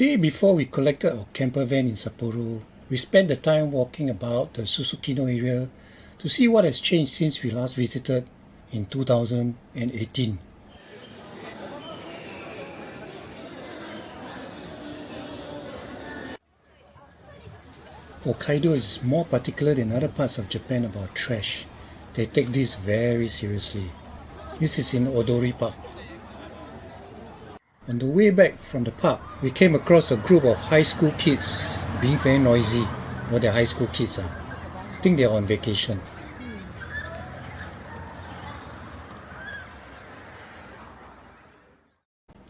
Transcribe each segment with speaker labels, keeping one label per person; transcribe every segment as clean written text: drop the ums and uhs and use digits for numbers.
Speaker 1: day before we collected our campervan in Sapporo, we spent the time walking about the Susukino area to see what has changed since we last visited in 2018. Hokkaido is more particular than other parts of Japan about trash. They take this very seriously. This is in Odori Park. On the way back from the park, we came across a group of high school kids being very noisy. Well, they're high school kids. I think they're on vacation.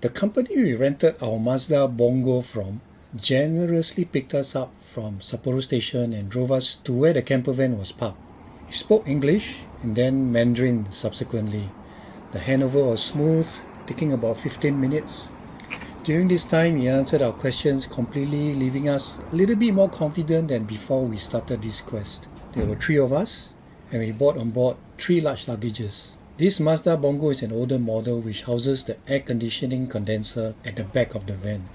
Speaker 1: The company we rented our Mazda Bongo from generously picked us up from Sapporo Station and drove us to where the campervan was parked. He spoke English and then Mandarin subsequently. The handover was smooth, taking about 15 minutes. During this time, he answered our questions completely, leaving us a little bit more confident than before we started this quest. There were 3 of us, and we brought on board 3 large luggages. This Mazda Bongo is an older model which houses the air conditioning condenser at the back of the van.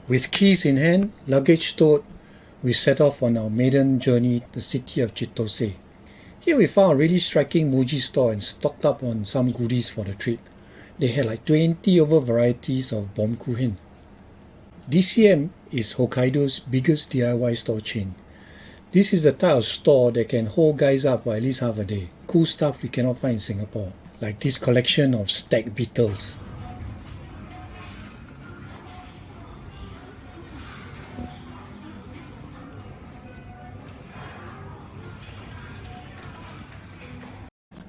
Speaker 1: With keys in hand, luggage stowed, we set off on our maiden journey to the city of Chitose. Here we found a really striking Muji store and stocked up on some goodies for the trip. They had like 20 over varieties of Baumkuchen. DCM is Hokkaido's biggest DIY store chain. This is the type of store that can hold guys up for at least half a day. Cool stuff we cannot find in Singapore, like this collection of stacked beetles.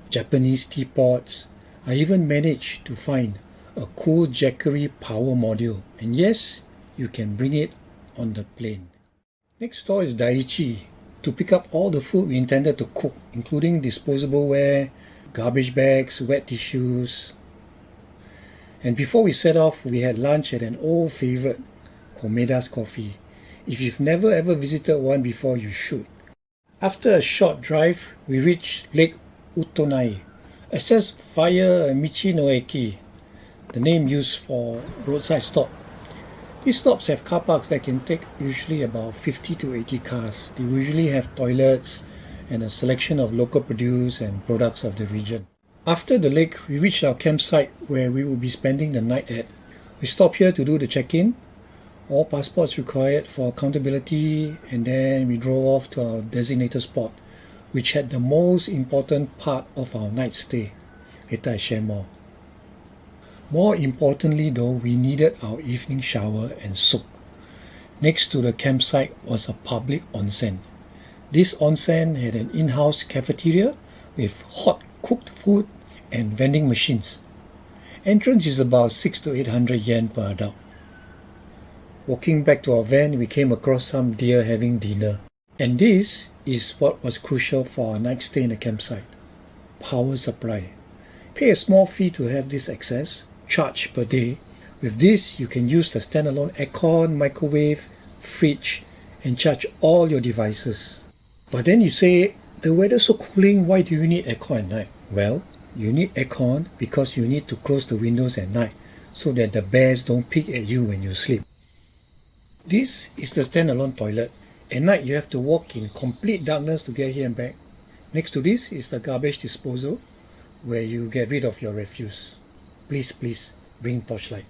Speaker 1: Japanese teapots. I even managed to find a cool Jackery power module, and yes, you can bring it on the plane. Next store is Daiichi to pick up all the food we intended to cook, including disposable ware, garbage bags, wet tissues. And before we set off, we had lunch at an old favorite, Komeda's Coffee. If you've never ever visited one before, you should. After a short drive, we reached Lake Utonai, accessed via Michinoeki, the name used for roadside stop. These stops have car parks that can take usually about 50 to 80 cars. They usually have toilets and a selection of local produce and products of the region. After the lake, we reached our campsite where we will be spending the night at. We stopped here to do the check-in, all passports required for accountability, and then we drove off to our designated spot, which had the most important part of our night stay. Later I share more. More importantly though, we needed our evening shower and soak. Next to the campsite was a public onsen. This onsen had an in-house cafeteria with hot cooked food and vending machines. Entrance is about 600 to 800 yen per adult. Walking back to our van, we came across some deer having dinner. And this is what was crucial for our night stay in the campsite. Power supply. Pay a small fee to have this access, charge per day. With this, you can use the standalone aircon, microwave, fridge, and charge all your devices. But then you say, the weather's so cooling, why do you need aircon at night? Well, you need aircon because you need to close the windows at night so that the bears don't peek at you when you sleep. This is the standalone toilet. At night, you have to walk in complete darkness to get here and back. Next to this is the garbage disposal, where you get rid of your refuse. Please bring torchlight.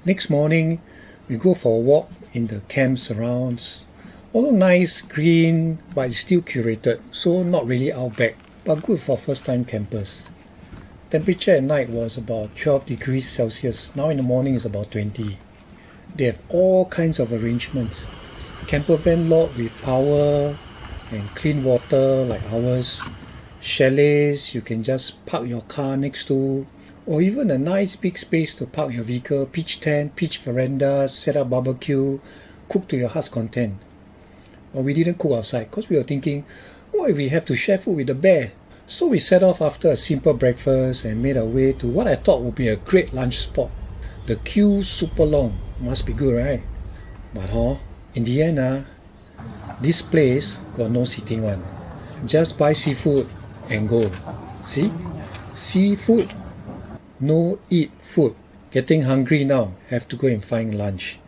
Speaker 1: Next morning, we go for a walk in the camp surrounds. Although nice, green, but it's still curated, so not really outback, but good for first-time campers. Temperature at night was about 12 degrees Celsius. Now in the morning is about 20. They have all kinds of arrangements. Campervan lot with power and clean water like ours. Chalets you can just park your car next to, or even a nice big space to park your vehicle, pitch tent, pitch veranda, set up barbecue, cook to your heart's content. But we didn't cook outside because we were thinking, what if we have to share food with the bear? So we set off after a simple breakfast and made our way to what I thought would be a great lunch spot. The queue super long, must be good, right? But in the end, this place got no sitting one. Just buy seafood and go. See? Seafood no eat food. Getting hungry now, have to go and find lunch.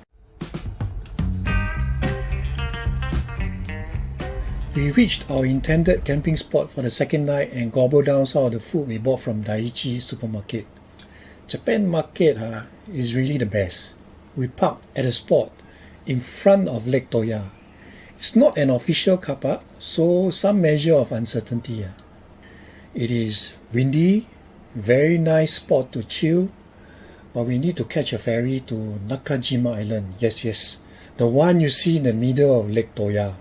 Speaker 1: We reached our intended camping spot for the second night and gobbled down some of the food we bought from Daiichi supermarket. Japan market is really the best. We parked at a spot in front of Lake Toya. It's not an official car park, so some measure of uncertainty. It is windy, very nice spot to chill, but we need to catch a ferry to Nakajima Island. Yes, the one you see in the middle of Lake Toya.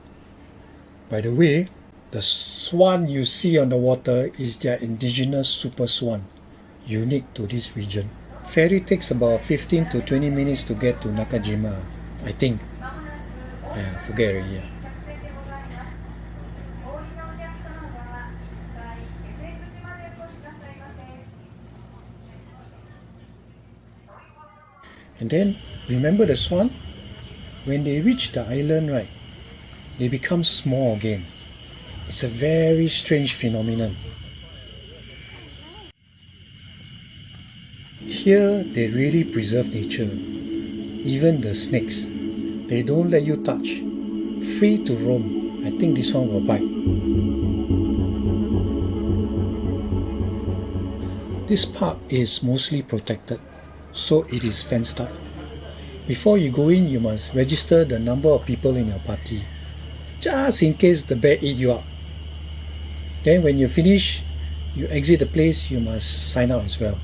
Speaker 1: By the way, the swan you see on the water is their indigenous super swan, unique to this region. Ferry takes about 15 to 20 minutes to get to Nakajima, I think. I forget already. And then, remember the swan? When they reach the island, right, they become small again. It's a very strange phenomenon. Here, they really preserve nature. Even the snakes, they don't let you touch. Free to roam. I think this one will bite. This park is mostly protected, so it is fenced up. Before you go in, you must register the number of people in your party, just in case the bear eat you up. Then when you finish, you exit the place, you must sign out as well.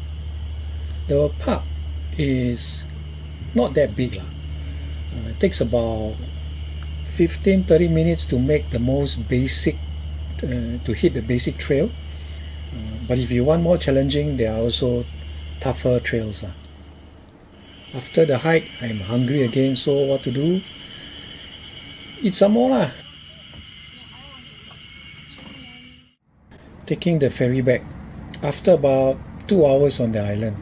Speaker 1: The park is not that big. It takes about 15-30 minutes to make the most basic, to hit the basic trail. But if you want more challenging, there are also tougher trails. After the hike, I'm hungry again, so what to do? Eat some more. Taking the ferry back after about 2 hours on the island.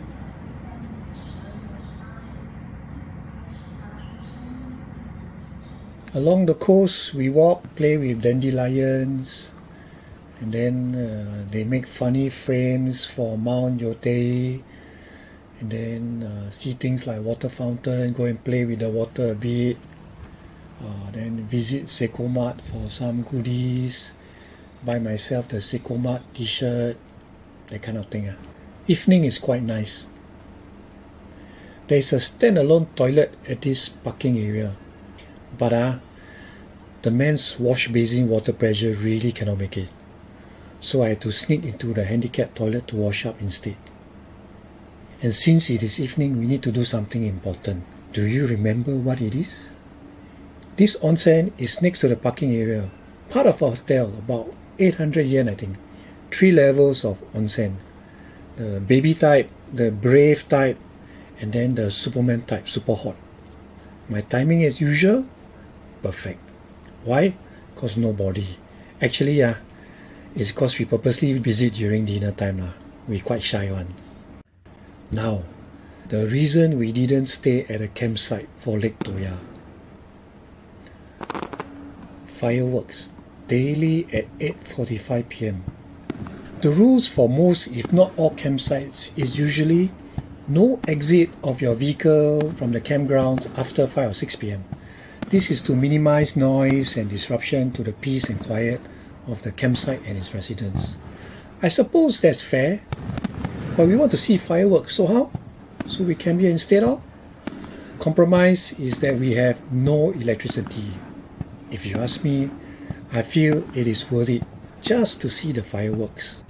Speaker 1: Along the coast, we walk, play with dandelions, and then they make funny frames for Mount Yotei, and then see things like water fountain, go and play with the water a bit, then visit Seikomat for some goodies, buy myself the Seikomat t-shirt, that kind of thing. Evening is quite nice. There is a standalone toilet at this parking area, but the men's wash basin water pressure really cannot make it. So I had to sneak into the handicapped toilet to wash up instead. And since it is evening, we need to do something important. Do you remember what it is? This onsen is next to the parking area, part of our hotel, about 800 yen I think. 3 levels of onsen. The baby type, the brave type, and then the Superman type, super hot. My timing as usual, perfect. Why? Because nobody. Actually, it's because we purposely visit during dinner time. We quite shy one. Now, the reason we didn't stay at a campsite for Lake Toya. Fireworks, daily at 8:45 p.m. The rules for most, if not all campsites, is usually no exit of your vehicle from the campgrounds after 5 or 6 p.m. This is to minimize noise and disruption to the peace and quiet of the campsite and its residents. I suppose that's fair, but we want to see fireworks, so how? So we camp here instead of? Compromise is that we have no electricity. If you ask me, I feel it is worth it just to see the fireworks.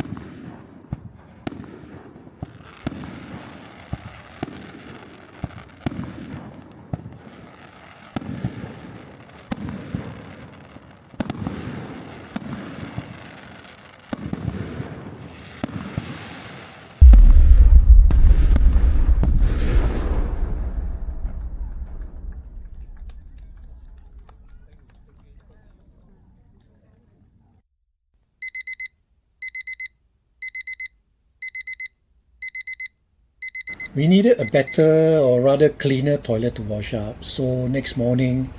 Speaker 1: We needed a better, or rather cleaner toilet to wash up, so next morning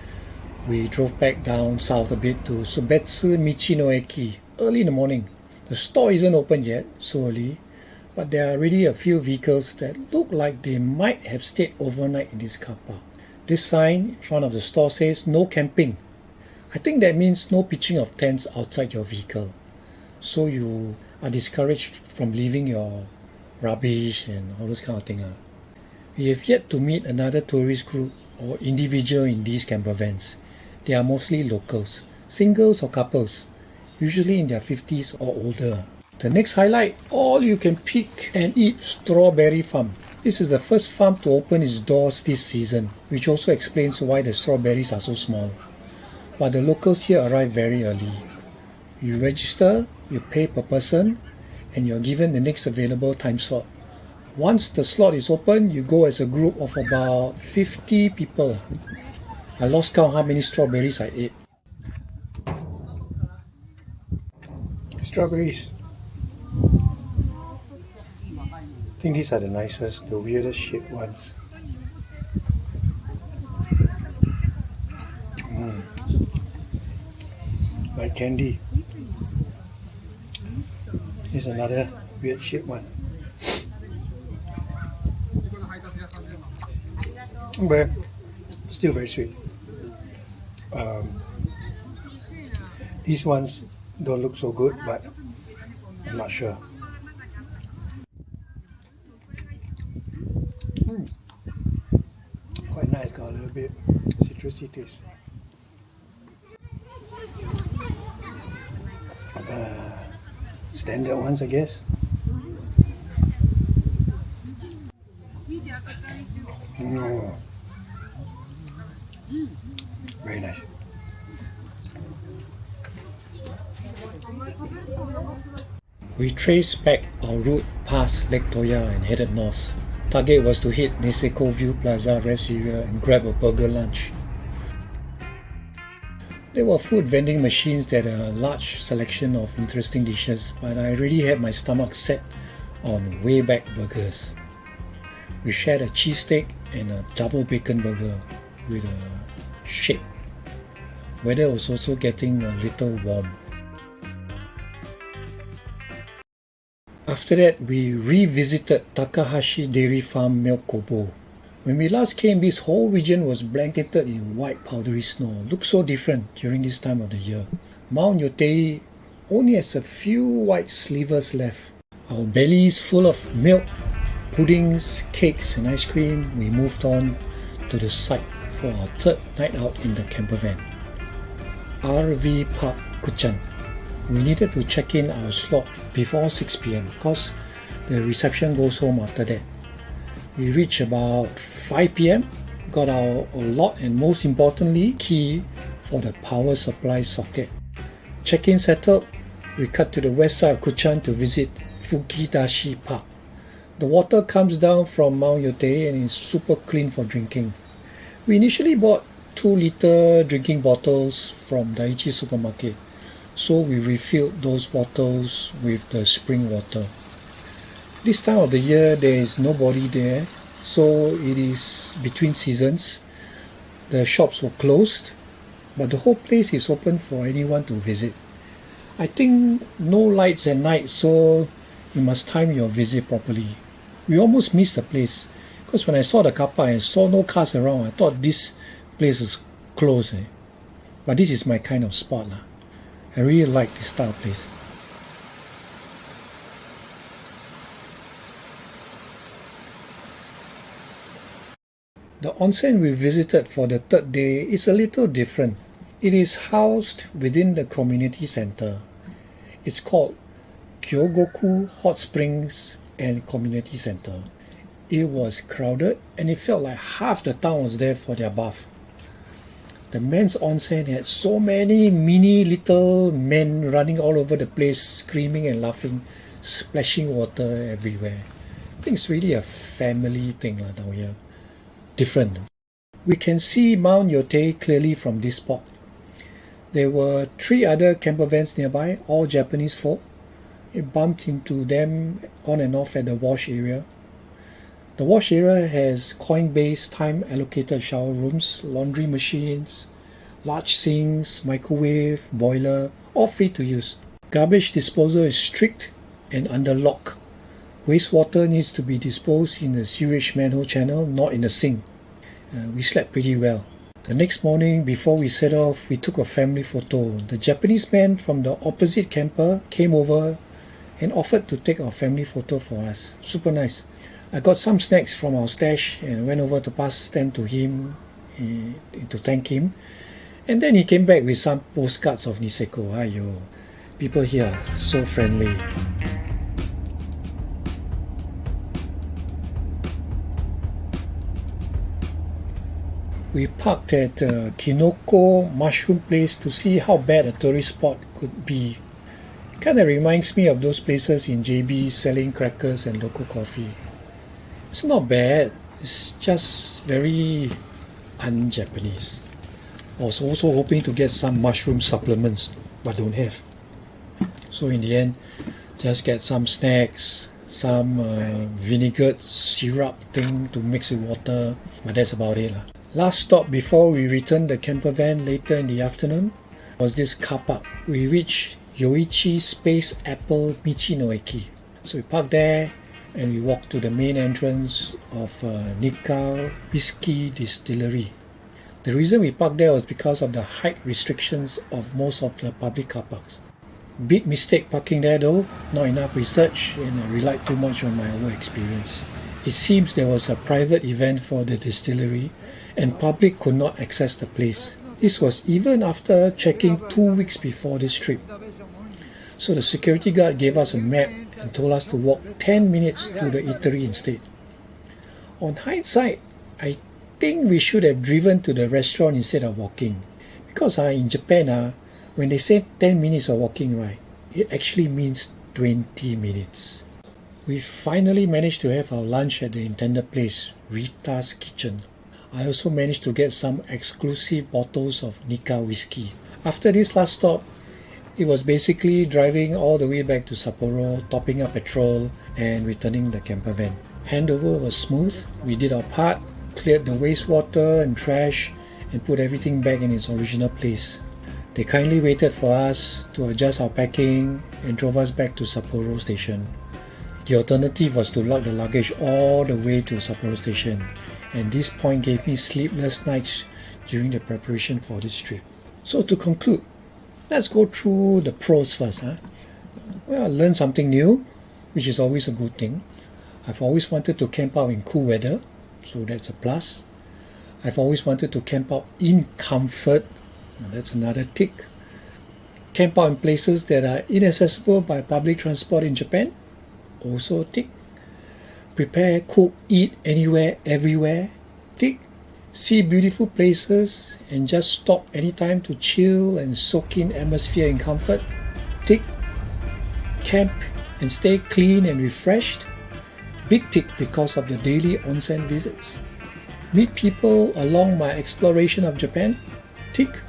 Speaker 1: we drove back down south a bit to Subetsu Michinoeki early in the morning. The store isn't open yet, so early, but there are already a few vehicles that look like they might have stayed overnight in this car park. This sign in front of the store says no camping. I think that means no pitching of tents outside your vehicle. So you are discouraged from leaving your rubbish and all those kind of things. We have yet to meet another tourist group or individual in these campervans. They are mostly locals, singles or couples, usually in their 50s or older. The next highlight, all you can pick and eat strawberry farm. This is the first farm to open its doors this season, which also explains why the strawberries are so small. But the locals here arrive very early. You register, you pay per person, and you're given the next available time slot. Once the slot is open, you go as a group of about 50 people. I lost count how many strawberries I ate. Strawberries. I think these are the nicest, the weirdest shaped ones. Like candy. Here's another weird shaped one. But still very sweet. These ones don't look so good, but I'm not sure. Quite nice, got a little bit citrusy taste. Standard ones, I guess. Very nice. We traced back our route past Lake Toya and headed north. Target was to hit Niseko View Plaza rest area and grab a burger lunch. There were food vending machines that had a large selection of interesting dishes, but I already had my stomach set on way back burgers. We shared a cheesesteak and a double bacon burger with a shake. Weather was also getting a little warm. After that, we revisited Takahashi Dairy Farm Milk Kobo. When we last came, this whole region was blanketed in white powdery snow. Looked so different during this time of the year. Mount Yotei only has a few white slivers left. Our bellies full of milk, puddings, cakes and ice cream, we moved on to the site for our third night out in the campervan. RV Park Kuchan. We needed to check in our slot before 6 p.m. because the reception goes home after that. We reached about 5 p.m, got our lot and most importantly, key for the power supply socket. Check-in settled, we cut to the west side of Kuchan to visit Fukidashi Park. The water comes down from Mount Yotei and is super clean for drinking. We initially bought 2-liter drinking bottles from Daiichi supermarket, so we refilled those bottles with the spring water. This time of the year there is nobody there, so it is between seasons. The shops were closed, but the whole place is open for anyone to visit. I think no lights at night, so you must time your visit properly. We almost missed the place, because when I saw the car park and saw no cars around, I thought this place is closed. But this is my kind of spot. I really like this style of place. The onsen we visited for the third day is a little different. It is housed within the community center. It's called Kyogoku Hot Springs and Community Center. It was crowded and it felt like half the town was there for their bath. The men's onsen had so many mini little men running all over the place, screaming and laughing, splashing water everywhere. I think it's really a family thing down here. Different. We can see Mount Yotei clearly from this spot. There were 3 other campervans nearby, all Japanese folk. It bumped into them on and off at the wash area. The wash area has coin-based time-allocated shower rooms, laundry machines, large sinks, microwave, boiler, all free to use. Garbage disposal is strict and under lock, Wastewater needs to be disposed in the sewage manhole channel, not in the sink. We slept pretty well. The next morning, before we set off, we took a family photo. The Japanese man from the opposite camper came over and offered to take our family photo for us. Super nice. I got some snacks from our stash and went over to pass them to him to thank him. And then he came back with some postcards of Niseko. Ayo, people here so friendly. We parked at Kinoko Mushroom Place to see how bad a tourist spot could be. Kinda reminds me of those places in JB selling crackers and local coffee. It's not bad, it's just very un-Japanese. I was also hoping to get some mushroom supplements, but don't have. So in the end, just get some snacks, some vinegar syrup thing to mix with water, but that's about it. Last stop before we returned the campervan later in the afternoon was this car park. We reached Yoichi Space Apple Michinoeki. So we parked there and we walked to the main entrance of Nikka Whiskey Distillery. The reason we parked there was because of the height restrictions of most of the public car parks. Big mistake parking there though, not enough research, and I relied too much on my own experience. It seems there was a private event for the distillery and public could not access the place. This was even after checking 2 weeks before this trip. So the security guard gave us a map and told us to walk 10 minutes to the eatery instead. On hindsight, I think we should have driven to the restaurant instead of walking. Because in Japan, when they say 10 minutes of walking, right, it actually means 20 minutes. We finally managed to have our lunch at the intended place, Rita's Kitchen. I also managed to get some exclusive bottles of Nikka whiskey. After this last stop, it was basically driving all the way back to Sapporo, topping up petrol and returning the campervan. Handover was smooth. We did our part, cleared the wastewater and trash and put everything back in its original place. They kindly waited for us to adjust our packing and drove us back to Sapporo station. The alternative was to lug the luggage all the way to Sapporo station, and this point gave me sleepless nights during the preparation for this trip. So to conclude, let's go through the pros first. Well, I learned something new, which is always a good thing. I've always wanted to camp out in cool weather, so that's a plus. I've always wanted to camp out in comfort, that's another tick. Camp out in places that are inaccessible by public transport in Japan, also a tick. Prepare, cook, eat anywhere, everywhere, tick. See beautiful places and just stop anytime to chill and soak in atmosphere in comfort, tick. Camp and stay clean and refreshed, big tick because of the daily onsen visits. Meet people along my exploration of Japan, tick.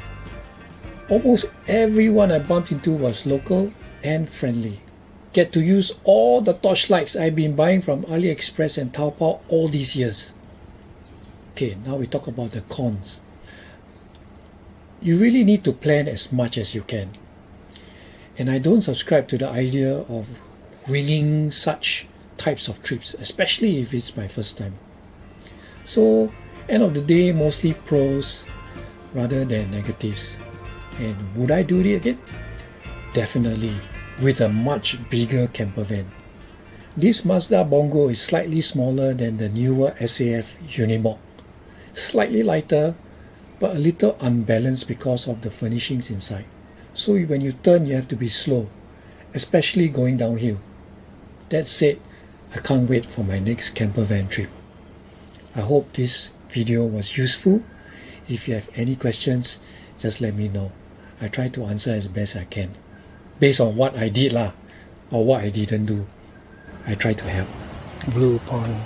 Speaker 1: Almost everyone I bumped into was local and friendly. Get to use all the torchlights I've been buying from AliExpress and Taobao all these years. Okay, now we talk about the cons. You really need to plan as much as you can. And I don't subscribe to the idea of winging such types of trips, especially if it's my first time. So, end of the day, mostly pros rather than negatives. And would I do it again? Definitely, with a much bigger campervan. This Mazda Bongo is slightly smaller than the newer SAF Unimog. Slightly lighter, but a little unbalanced because of the furnishings inside. So when you turn, you have to be slow, especially going downhill. That said, I can't wait for my next campervan trip. I hope this video was useful. If you have any questions, just let me know. I try to answer as best I can. Based on what I did or what I didn't do. I try to help. Blue Pond.